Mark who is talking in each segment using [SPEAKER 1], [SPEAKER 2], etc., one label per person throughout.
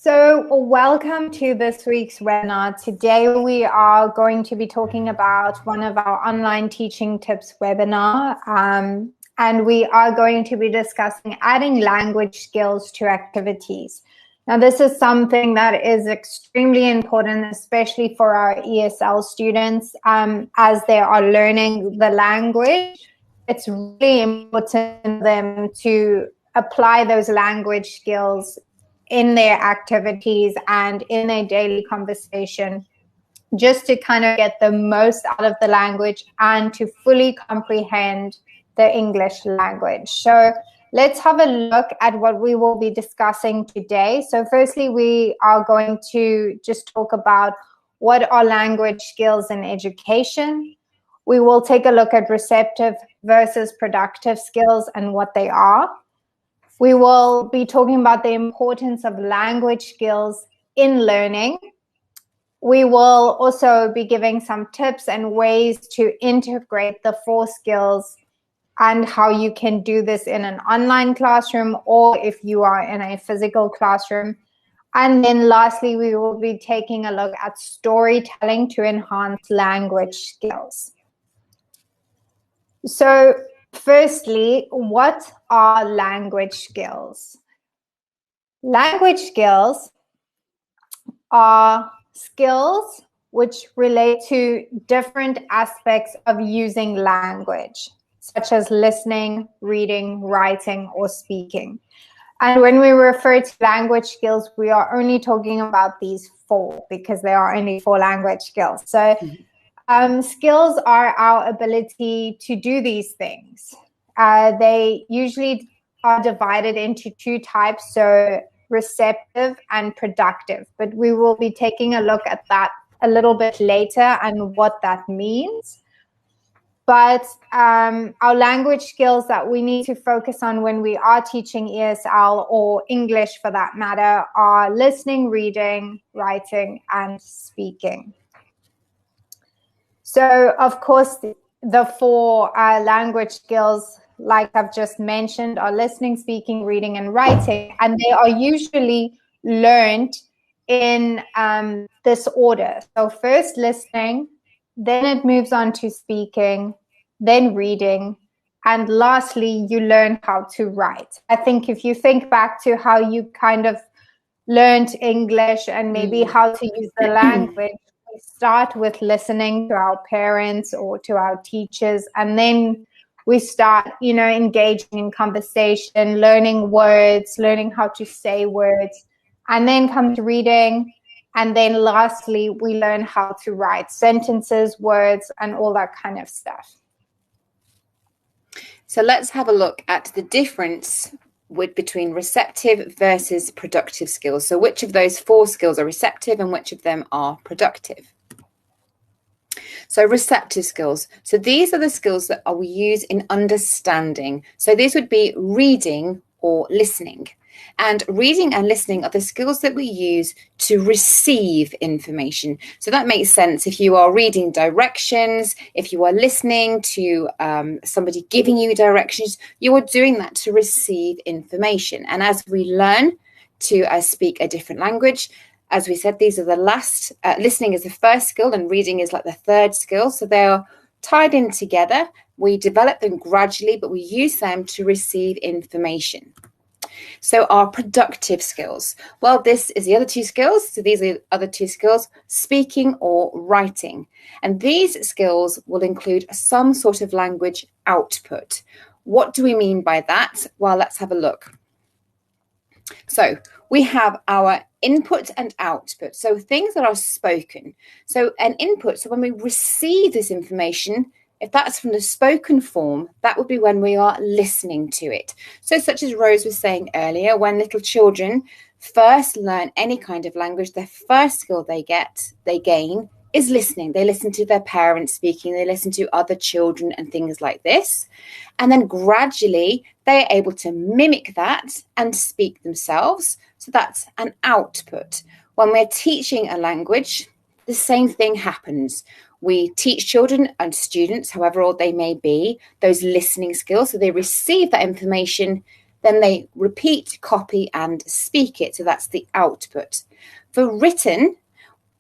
[SPEAKER 1] So welcome to this week's webinar. Today we are going to be talking about one of our online teaching tips webinar, and we are going to be discussing adding language skills to activities. Now this is something that is extremely important, especially for our ESL students as they are learning the language. It's really important for them to apply those language skills in their activities and in their daily conversation, just to kind of get the most out of the language and to fully comprehend the English language. So let's have a look at what we will be discussing today. So firstly, we are going to just talk about what are language skills in education. We will take a look at receptive versus productive skills and what they are. We will be talking about the importance of language skills in learning. We will also be giving some tips and ways to integrate the 4 skills and how you can do this in an online classroom or if you are in a physical classroom. And then lastly, we will be taking a look at storytelling to enhance language skills. So firstly, what are language skills? Language skills are skills which relate to different aspects of using language, such as listening, reading, writing, or speaking. And when we refer to language skills, we are only talking about these 4 because there are only 4 language skills. So skills are our ability to do these things. They usually are divided into 2 types, so receptive and productive. But we will be taking a look at that a little bit later and what that means. But our language skills that we need to focus on when we are teaching ESL or English for that matter are listening, reading, writing, and speaking. So, of course, the 4 language skills, like I've just mentioned, are listening, speaking, reading, and writing. And they are usually learned in this order. So first listening, then it moves on to speaking, then reading, and lastly, you learn how to write. I think if you think back to how you kind of learned English and maybe how to use the language, we start with listening to our parents or to our teachers, and then we start, engaging in conversation, learning words, learning how to say words, and then come to reading. And then lastly, we learn how to write sentences, words, and all that kind of stuff.
[SPEAKER 2] So let's have a look at the difference between receptive versus productive skills. So which of those 4 skills are receptive and which of them are productive? So receptive skills. So these are the skills that we use in understanding. So these would be reading or listening. And reading and listening are the skills that we use to receive information. So that makes sense. If you are reading directions, if you are listening to somebody giving you directions, you are doing that to receive information. And as we learn to speak a different language, as we said, these are the last, listening is the first skill and reading is like the 3rd skill. So they are tied in together. We develop them gradually, but we use them to receive information. So our productive skills. Well, this is the other 2 skills. So these are the other 2 skills, speaking or writing. And these skills will include some sort of language output. What do we mean by that? Well, let's have a look. So we have our input and output. So things that are spoken. So an input, so when we receive this information, if that's from the spoken form, that would be when we are listening to it. So such as Rose was saying earlier, when little children first learn any kind of language, the first skill they gain is listening. They listen to their parents speaking, they listen to other children and things like this. And then gradually they are able to mimic that and speak themselves. So that's an output. When we're teaching a language, the same thing happens. We teach children and students, however old they may be, those listening skills. So they receive that information Then they repeat, copy, and speak it. So that's the output. For written,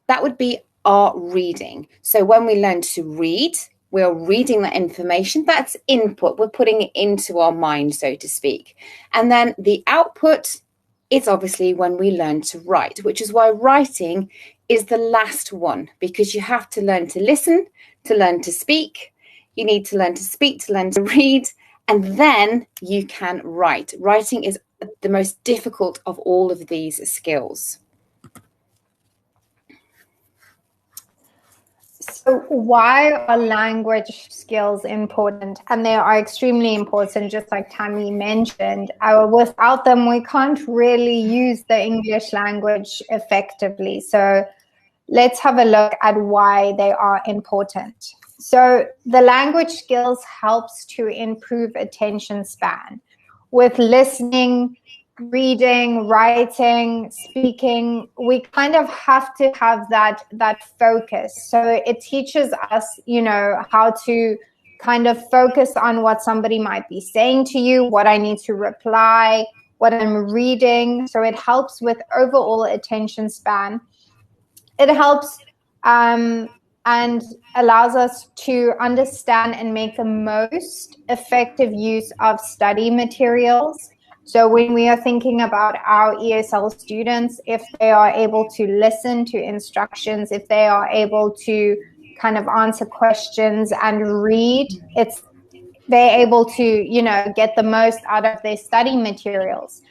[SPEAKER 2] that would be our reading. So when we learn to read, we're reading that information. That's input. We're putting it into our mind, so to speak. And then the output is obviously when we learn to write, which is why writing is the last one, because you have to learn to listen, to learn to speak. You need to learn to speak, to learn to read, and then you can write. Writing is the most difficult of all of these skills.
[SPEAKER 1] So why are language skills important? And they are extremely important, just like Tammy mentioned. Without them, we can't really use the English language effectively. So let's have a look at why they are important. So the language skills helps to improve attention span. With listening, reading, writing, speaking, we kind of have to have that focus. So it teaches us, how to kind of focus on what somebody might be saying to you, what I need to reply, what I'm reading. So it helps with overall attention span. It helps and allows us to understand and make the most effective use of study materials. So when we are thinking about our ESL students, if they are able to listen to instructions, if they are able to kind of answer questions and read, they're able to, get the most out of their study materials.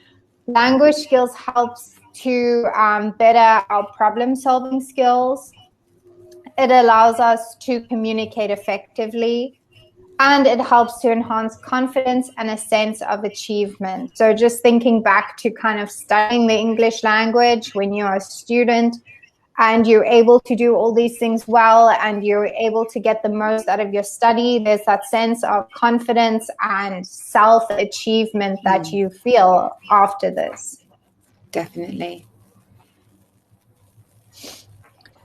[SPEAKER 1] Language skills helps to better our problem-solving skills. It allows us to communicate effectively, and it helps to enhance confidence and a sense of achievement. So just thinking back to kind of studying the English language when you're a student and you're able to do all these things well and you're able to get the most out of your study, there's that sense of confidence and self-achievement that you feel after this.
[SPEAKER 2] Definitely.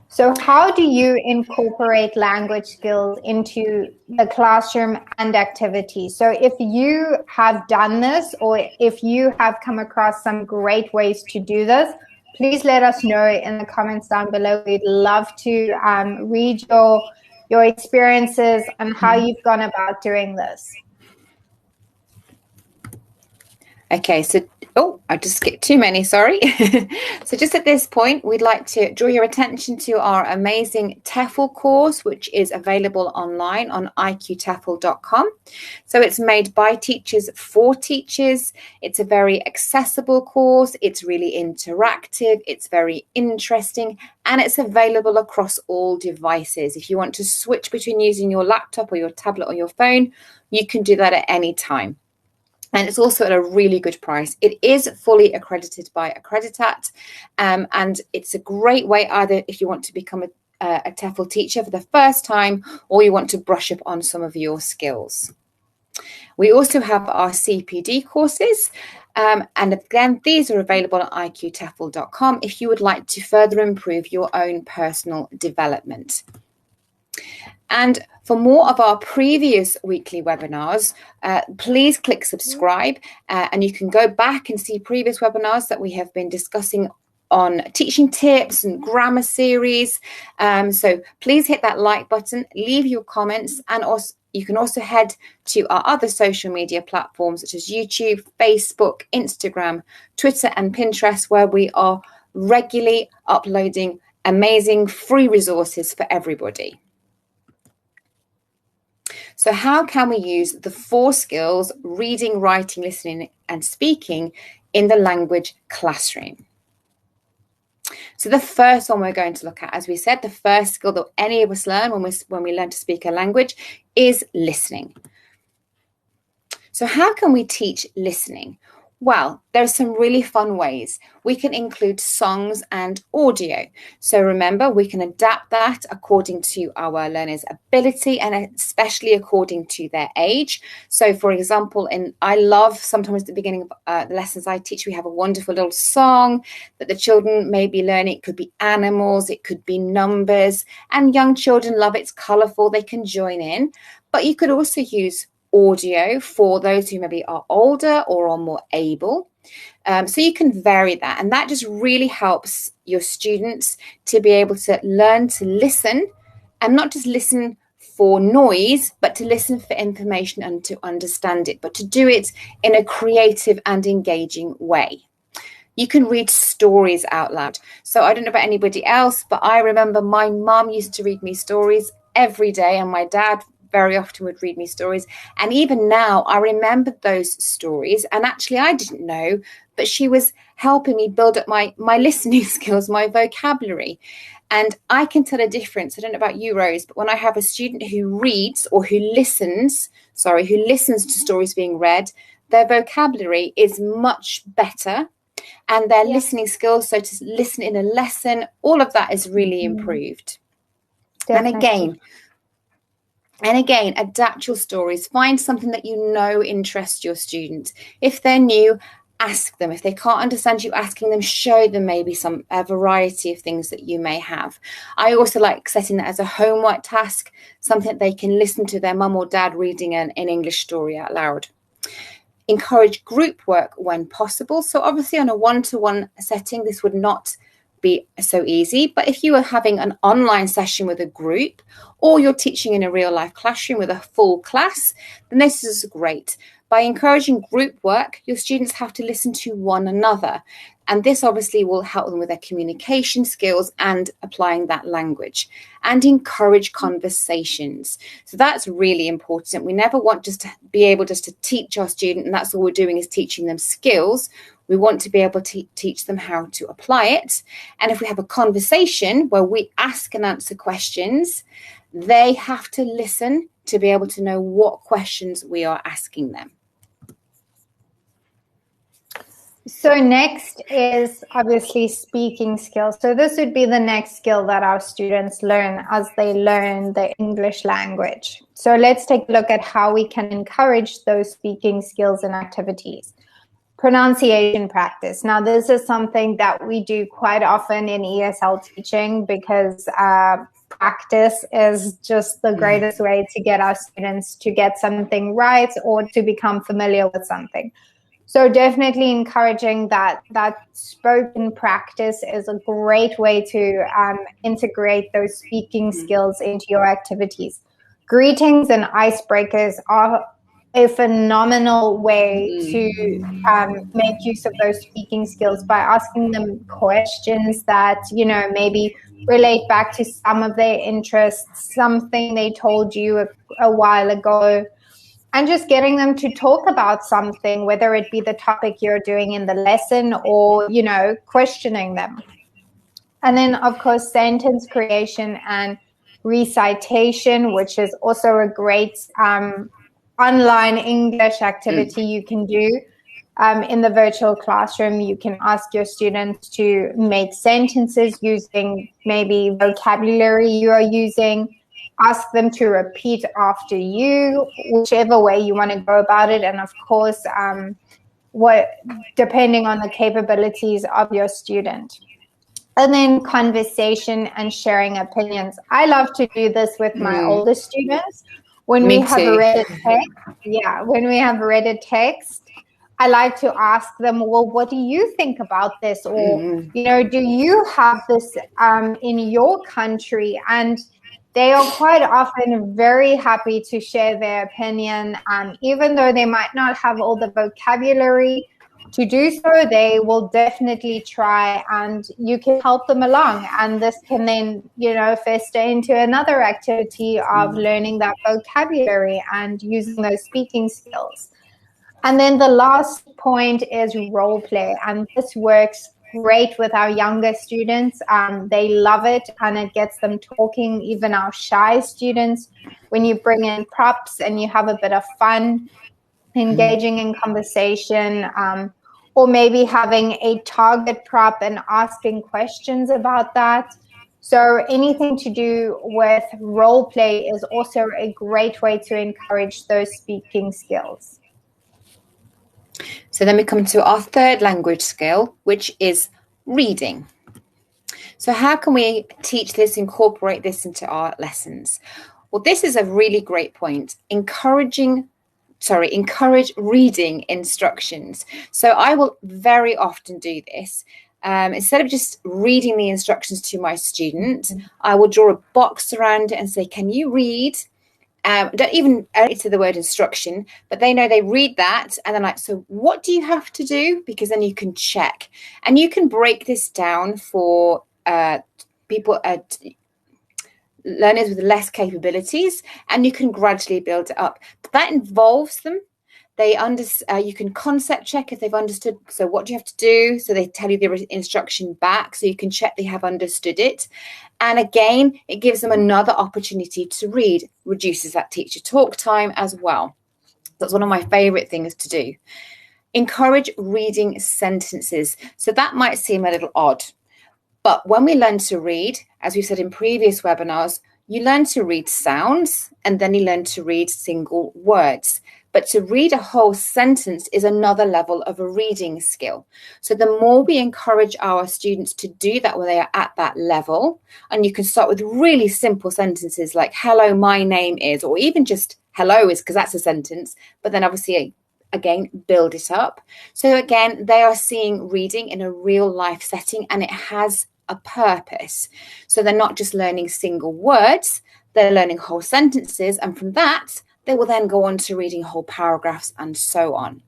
[SPEAKER 1] So how do you incorporate language skills into the classroom and activities? So if you have done this, or if you have come across some great ways to do this, please let us know in the comments down below. We'd love to read your experiences and how you've gone about doing this.
[SPEAKER 2] Okay, so, I just skipped too many, sorry. So just at this point, we'd like to draw your attention to our amazing TEFL course, which is available online on iqtefl.com. So it's made by teachers for teachers. It's a very accessible course. It's really interactive. It's very interesting, and it's available across all devices. If you want to switch between using your laptop or your tablet or your phone, you can do that at any time. And it's also at a really good price. It is fully accredited by Accreditat, and it's a great way either if you want to become a TEFL teacher for the first time, or you want to brush up on some of your skills. We also have our CPD courses, and again, these are available at iqtefl.com if you would like to further improve your own personal development. And for more of our previous weekly webinars, please click subscribe, and you can go back and see previous webinars that we have been discussing on teaching tips and grammar series. So please hit that like button, leave your comments, and also you can also head to our other social media platforms such as YouTube, Facebook, Instagram, Twitter, and Pinterest, where we are regularly uploading amazing free resources for everybody. So how can we use the 4 skills, reading, writing, listening, and speaking, in the language classroom? So the first one we're going to look at, as we said, the first skill that any of us learn when we learn to speak a language is listening. So how can we teach listening? Well, there are some really fun ways. We can include songs and audio. So remember, we can adapt that according to our learners' ability and especially according to their age. So for example, I love sometimes at the beginning of the lessons I teach, we have a wonderful little song that the children may be learning. It could be animals, it could be numbers, and young children love it. It's colourful, they can join in. But you could also use audio for those who maybe are older or are more able. So you can vary that, and that just really helps your students to be able to learn to listen, and not just listen for noise, but to listen for information and to understand it, but to do it in a creative and engaging way. You can read stories out loud. So I don't know about anybody else, but I remember my mum used to read me stories every day, and my dad very often would read me stories. And even now, I remembered those stories. And actually, I didn't know, but she was helping me build up my listening skills, my vocabulary. And I can tell a difference. I don't know about you, Rose, but when I have a student who reads or who listens to stories being read, their vocabulary is much better. And their listening skills, so to listen in a lesson, all of that is really improved. Definitely. And again, adapt your stories. Find something that you know interests your students. If they're new, ask them. If they can't understand you asking them, show them maybe a variety of things that you may have. I also like setting that as a homework task, something that they can listen to their mum or dad reading an English story out loud. Encourage group work when possible. So obviously on a one-to-one setting, this would not be so easy. But if you are having an online session with a group, or you're teaching in a real life classroom with a full class, then this is great. By encouraging group work, your students have to listen to one another. And this obviously will help them with their communication skills and applying that language. And encourage conversations. So that's really important. We never want just to be able just to teach our student, and that's all we're doing is teaching them skills. We want to be able to teach them how to apply it. And if we have a conversation where we ask and answer questions, they have to listen to be able to know what questions we are asking them.
[SPEAKER 1] So next is obviously speaking skills. So this would be the next skill that our students learn as they learn the English language. So let's take a look at how we can encourage those speaking skills and activities. Pronunciation practice. Now, this is something that we do quite often in ESL teaching because practice is just the greatest way to get our students to get something right or to become familiar with something. So definitely encouraging that spoken practice is a great way to integrate those speaking skills into your activities. Greetings and icebreakers are a phenomenal way to make use of those speaking skills by asking them questions that, maybe relate back to some of their interests, something they told you a while ago. And just getting them to talk about something, whether it be the topic you're doing in the lesson or, questioning them. And then, of course, sentence creation and recitation, which is also a great online English activity you can do. In the virtual classroom, you can ask your students to make sentences using maybe vocabulary you are using. Ask them to repeat after you, whichever way you want to go about it. And of course, depending on the capabilities of your student. And then conversation and sharing opinions. I love to do this with my older students. When we have read a text, I like to ask them, well, what do you think about this? Or, do you have this in your country? And they are quite often very happy to share their opinion. Even though they might not have all the vocabulary to do so, they will definitely try, and you can help them along. And this can then, fester into another activity of learning that vocabulary and using those speaking skills. And then the last point is role play. And this works great with our younger students. They love it, and it gets them talking. Even our shy students, when you bring in props and you have a bit of fun, engaging in conversation, or maybe having a target prop and asking questions about that. So anything to do with role play is also a great way to encourage those speaking skills.
[SPEAKER 2] So then we come to our third language skill, which is reading. So how can we teach this, incorporate this into our lessons? Well, this is a really great point. Encouraging encourage reading instructions. So I will very often do this. Instead of just reading the instructions to my student, I will draw a box around it and say, can you read? Don't even to the word instruction, but they know they read that and they're like, so what do you have to do? Because then you can check. And you can break this down for people at learners with less capabilities, and you can gradually build it up. But that involves them. You can concept check if they've understood. So what do you have to do? So they tell you the instruction back, so you can check they have understood it. And again, it gives them another opportunity to read, reduces that teacher talk time as well. That's one of my favorite things to do. Encourage reading sentences. So that might seem a little odd, but when we learn to read, as we said in previous webinars, you learn to read sounds and then you learn to read single words. But to read a whole sentence is another level of a reading skill. So the more we encourage our students to do that when they are at that level, and you can start with really simple sentences like, hello, my name is, or even just hello is, because that's a sentence, but then obviously, again, build it up. So again, they are seeing reading in a real life setting, and it has a purpose. So they're not just learning single words, they're learning whole sentences, and from that, they will then go on to reading whole paragraphs and so on.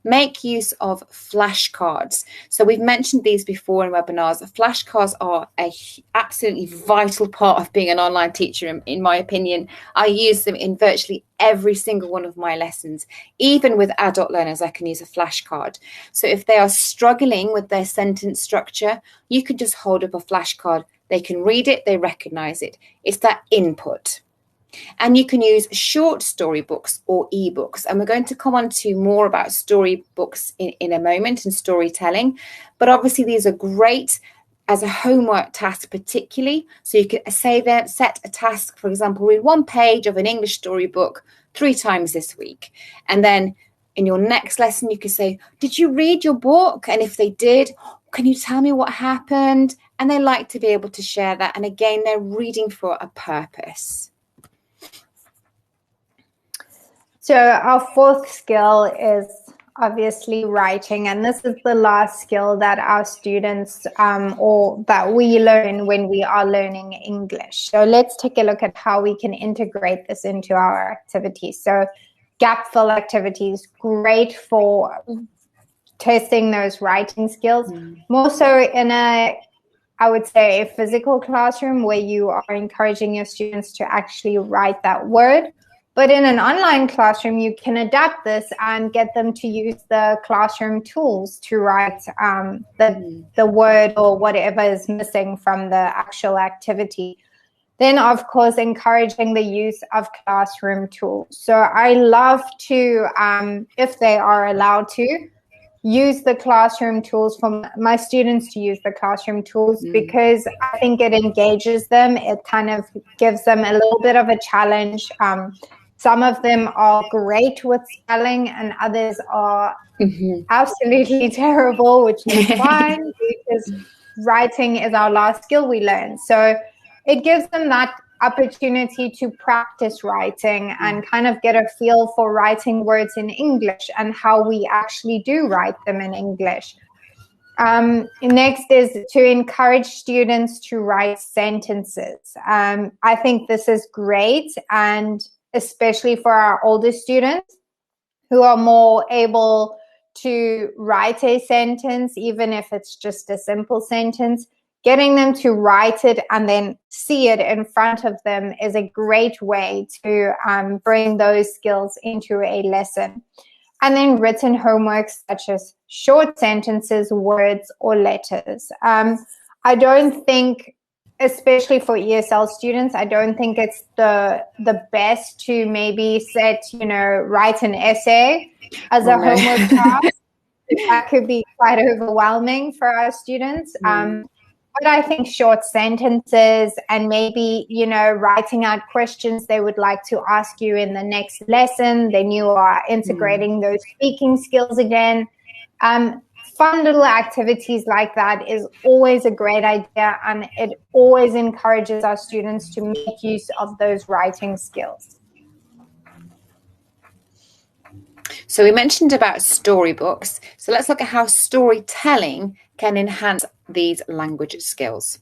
[SPEAKER 2] Make use of flashcards. So we've mentioned these before in webinars. Flashcards are an absolutely vital part of being an online teacher, in my opinion. I use them in virtually every single one of my lessons. Even with adult learners, I can use a flashcard. So if they are struggling with their sentence structure, you can just hold up a flashcard. They can read it, they recognize it. It's that input. And you can use short storybooks or ebooks. And we're going to come on to more about storybooks in a moment and storytelling. But obviously, these are great as a homework task, particularly. So you can set a task, for example, read one page of an English storybook 3 times this week. And then in your next lesson, you can say, did you read your book? And if they did, can you tell me what happened? And they like to be able to share that. And again, they're reading for a purpose.
[SPEAKER 1] So our 4th skill is obviously writing, and this is the last skill that our students or that we learn when we are learning English. So let's take a look at how we can integrate this into our activities. So gap fill activities, great for testing those writing skills, more so in I would say a physical classroom where you are encouraging your students to actually write that word. But in an online classroom, you can adapt this and get them to use the classroom tools to write the word or whatever is missing from the actual activity. Then, of course, encouraging the use of classroom tools. So I love to, if they are allowed to, use the classroom tools for my students to use the classroom tools because I think it engages them. It kind of gives them a little bit of a challenge. Some of them are great with spelling and others are absolutely terrible, which is fine because writing is our last skill we learn. So it gives them that opportunity to practice writing and kind of get a feel for writing words in English and how we actually do write them in English. Next is to encourage students to write sentences. I think this is great, and especially for our older students who are more able to write a sentence, even if it's just a simple sentence. Getting them to write it and then see it in front of them is a great way to bring those skills into a lesson. And then written homework such as short sentences, words, or letters. I don't think, especially for ESL students, I don't think it's the best to maybe write an essay as a homework task. That could be quite overwhelming for our students. But I think short sentences and maybe, writing out questions they would like to ask you in the next lesson, then you are integrating those speaking skills again. Fun little activities like that is always a great idea, and it always encourages our students to make use of those writing skills.
[SPEAKER 2] So we mentioned about storybooks. So let's look at how storytelling can enhance these language skills.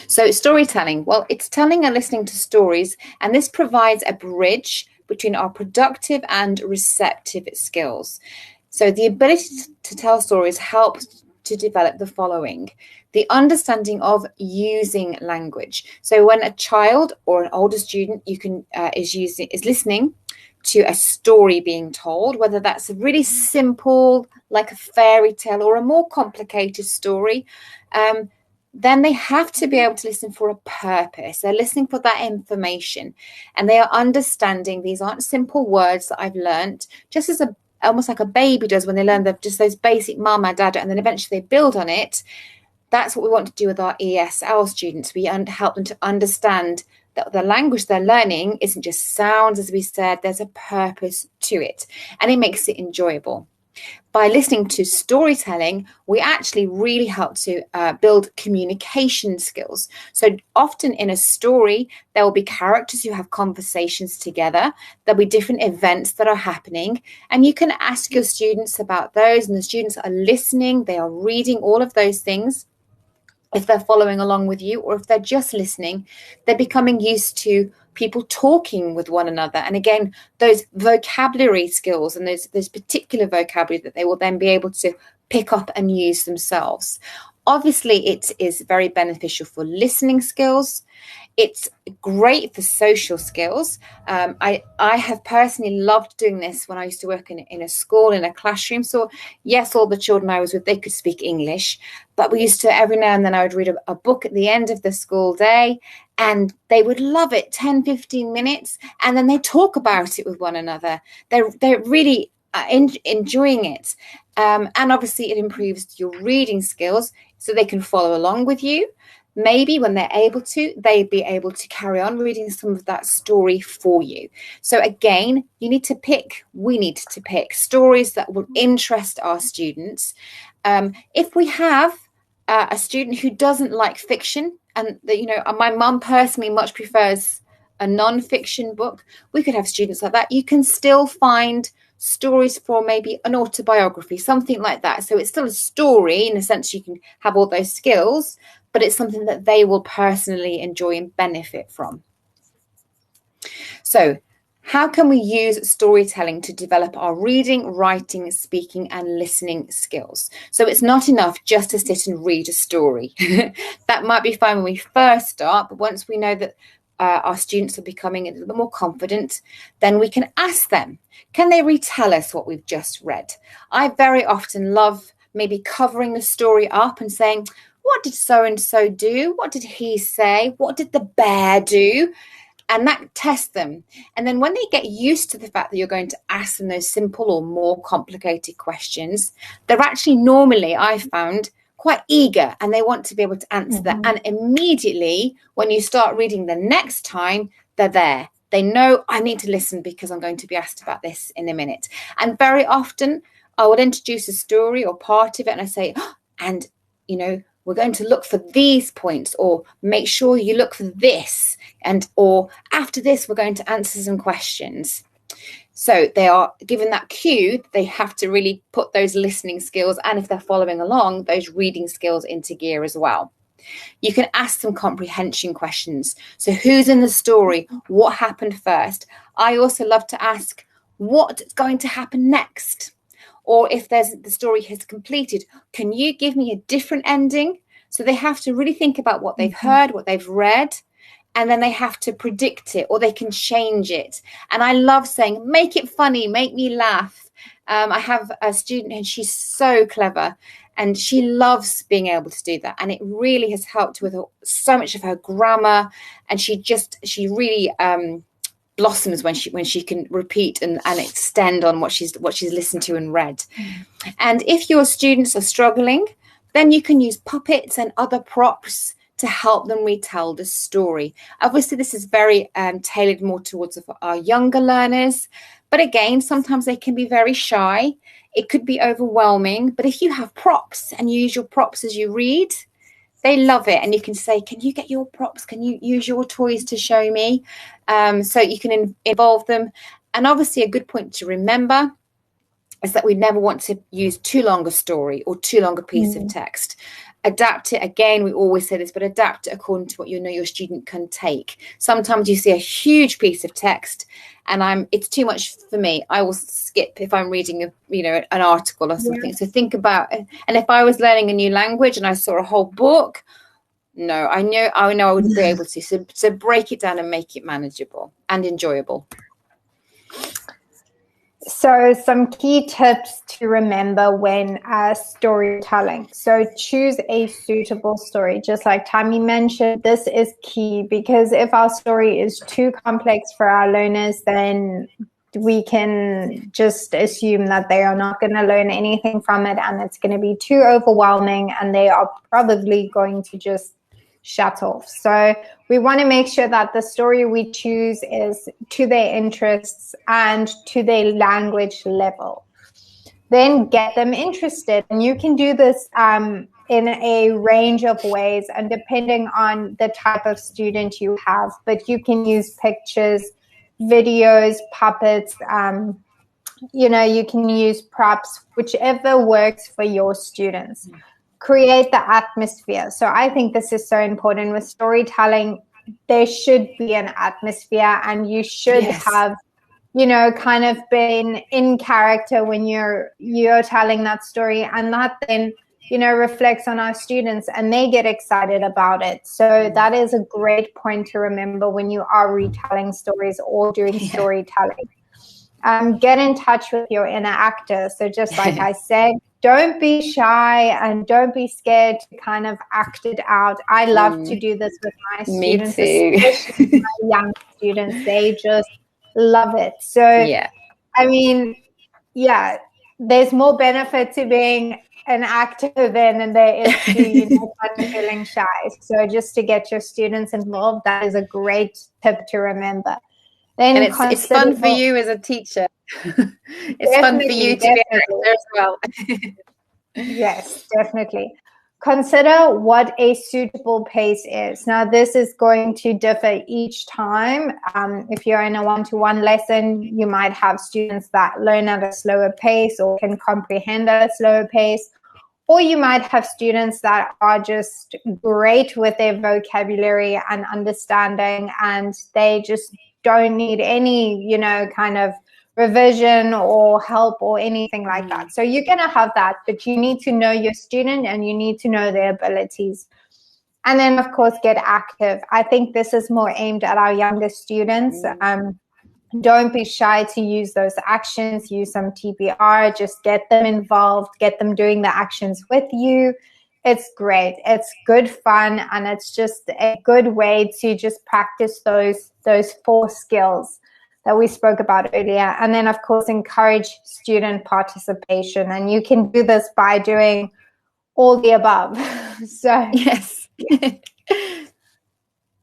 [SPEAKER 2] So storytelling, well, it's telling and listening to stories, and this provides a bridge between our productive and receptive skills. So the ability to tell stories helps to develop the following: the understanding of using language. So when a child or an older student is listening to a story being told, whether that's a really simple, like a fairy tale, or a more complicated story, then they have to be able to listen for a purpose. They're listening for that information, and they are understanding these aren't simple words that I've learned, just as almost like a baby does when they learn just those basic mama, dada, and then eventually they build on it. That's what we want to do with our ESL students. We help them to understand that the language they're learning isn't just sounds, as we said, there's a purpose to it, and it makes it enjoyable. By listening to storytelling, we actually really help to build communication skills. So often in a story, there will be characters who have conversations together. There'll be different events that are happening, and you can ask your students about those, and the students are listening, they are reading all of those things. If they're following along with you, or if they're just listening, they're becoming used to people talking with one another. And again, those vocabulary skills and those particular vocabulary that they will then be able to pick up and use themselves. Obviously, it is very beneficial for listening skills. It's great for social skills. I have personally loved doing this when I used to work in a school, in a classroom. So yes, all the children I was with, they could speak English, but we used to, every now and then I would read a book at the end of the school day, and they would love it, 10, 15 minutes. And then they talk about it with one another. They're really enjoying it. And obviously it improves your reading skills so they can follow along with you. Maybe when they're able to, they'd be able to carry on reading some of that story for you. So again, we need to pick stories that will interest our students. If we have a student who doesn't like fiction, and my mum personally much prefers a non-fiction book, we could have students like that. You can still find stories for maybe an autobiography, something like that. So it's still a story in a sense, you can have all those skills, but it's something that they will personally enjoy and benefit from. So how can we use storytelling to develop our reading, writing, speaking, and listening skills? So it's not enough just to sit and read a story. That might be fine when we first start, but once we know that our students are becoming a little bit more confident, then we can ask them, can they retell us what we've just read? I very often love maybe covering the story up and saying, what did so-and-so do? What did he say? What did the bear do? And that tests them. And then when they get used to the fact that you're going to ask them those simple or more complicated questions, they're actually normally, I've found, quite eager, and they want to be able to answer that. And immediately when you start reading the next time, they're there. They know, I need to listen because I'm going to be asked about this in a minute. And very often I will introduce a story or part of it, and I say, and we're going to look for these points, or make sure you look for this, or after this we're going to answer some questions. So they are given that cue. They have to really put those listening skills, and if they're following along, those reading skills into gear as well. You can ask them comprehension questions. So who's in the story? What happened first? I also love to ask, what's going to happen next? Or if the story has completed, can you give me a different ending? So they have to really think about what they've heard, what they've read, and then they have to predict it, or they can change it. And I love saying, make it funny, make me laugh. I have a student, and she's so clever, and she loves being able to do that. And it really has helped with so much of her grammar. And she really blossoms when she can repeat and extend on what she's listened to and read. And if your students are struggling, then you can use puppets and other props to help them retell the story. Obviously, this is very tailored more towards our younger learners. But again, sometimes they can be very shy. It could be overwhelming. But if you have props and you use your props as you read, they love it. And you can say, can you get your props? Can you use your toys to show me? So you can involve them. And obviously, a good point to remember is that we never want to use too long a story or too long a piece of text. Adapt it, again, we always say this, but adapt it according to what you know your student can take. Sometimes you see a huge piece of text and it's too much for me. I will skip if I'm reading an article or something. So think about it. And if I was learning a new language and I saw a whole book, no, I know I wouldn't be able to. So break it down and make it manageable and enjoyable.
[SPEAKER 1] So some key tips to remember when storytelling. So choose a suitable story. Just like Tammy mentioned, this is key, because if our story is too complex for our learners, then we can just assume that they are not going to learn anything from it, and it's going to be too overwhelming, and they are probably going to just shut off. So we want to make sure that the story we choose is to their interests and to their language level. Then get them interested. And you can do this in a range of ways, and depending on the type of student you have, but you can use pictures, videos, puppets, you can use props, whichever works for your students. Create the atmosphere. So I think this is so important with storytelling. There should be an atmosphere, and you should have, kind of been in character when you're telling that story, and that then, reflects on our students and they get excited about it. So that is a great point to remember when you are retelling stories or doing storytelling. Get in touch with your inner actor. So just like I said, don't be shy and don't be scared to kind of act it out. I love to do this with my students, especially my young students. They just love it. So, I mean, there's more benefit to being an actor than there is to, kind of feeling shy. So just to get your students involved, that is a great tip to remember. Then
[SPEAKER 2] and it's fun for you as a teacher. It's fun for you to be an actor as well.
[SPEAKER 1] Yes, definitely. Consider what a suitable pace is. Now, this is going to differ each time. If you're in a one-to-one lesson, you might have students that learn at a slower pace or can comprehend at a slower pace. Or you might have students that are just great with their vocabulary and understanding, and they just don't need any, kind of revision or help or anything like that. So you're going to have that, but you need to know your student and you need to know their abilities. And then, of course, get active. I think this is more aimed at our younger students. Don't be shy to use those actions. Use some TBR. Just get them involved. Get them doing the actions with you. It's great. It's good fun, and it's just a good way to just practice those 4 skills that we spoke about earlier. And then, of course, encourage student participation. And you can do this by doing all the above. So
[SPEAKER 2] yes.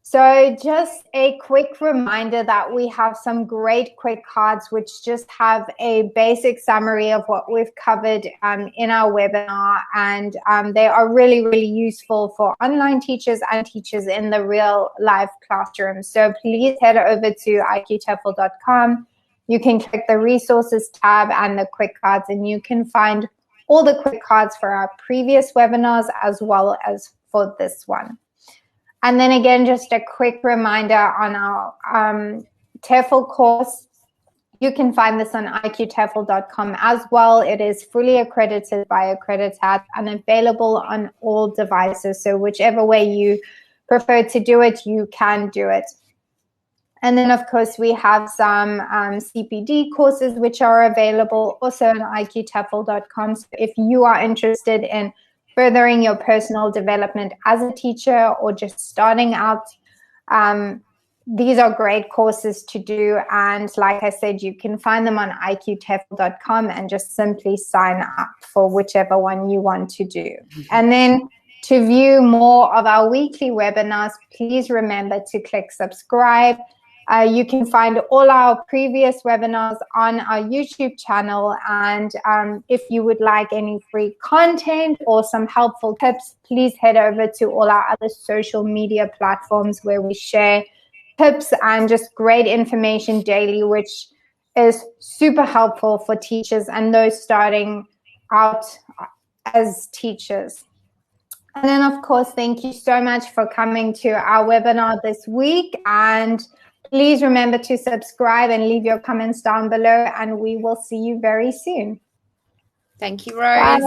[SPEAKER 1] So just a quick reminder that we have some great quick cards which just have a basic summary of what we've covered in our webinar, and they are really, really useful for online teachers and teachers in the real life classroom. So please head over to iqtefl.com. You can click the resources tab and the quick cards, and you can find all the quick cards for our previous webinars as well as for this one. And then again, just a quick reminder on our TEFL course. You can find this on iqtefl.com as well. It is fully accredited by Accreditat and available on all devices. So whichever way you prefer to do it, you can do it. And then, of course, we have some CPD courses which are available also on iqtefl.com. So if you are interested in furthering your personal development as a teacher or just starting out, these are great courses to do. And like I said, you can find them on iqtefl.com and just simply sign up for whichever one you want to do. And then to view more of our weekly webinars, please remember to click subscribe. You can find all our previous webinars on our YouTube channel. And if you would like any free content or some helpful tips, please head over to all our other social media platforms where we share tips and just great information daily, which is super helpful for teachers and those starting out as teachers. And then, of course, thank you so much for coming to our webinar this week. And please remember to subscribe and leave your comments down below, and we will see you very soon.
[SPEAKER 2] Thank you, Rose.
[SPEAKER 1] Bye.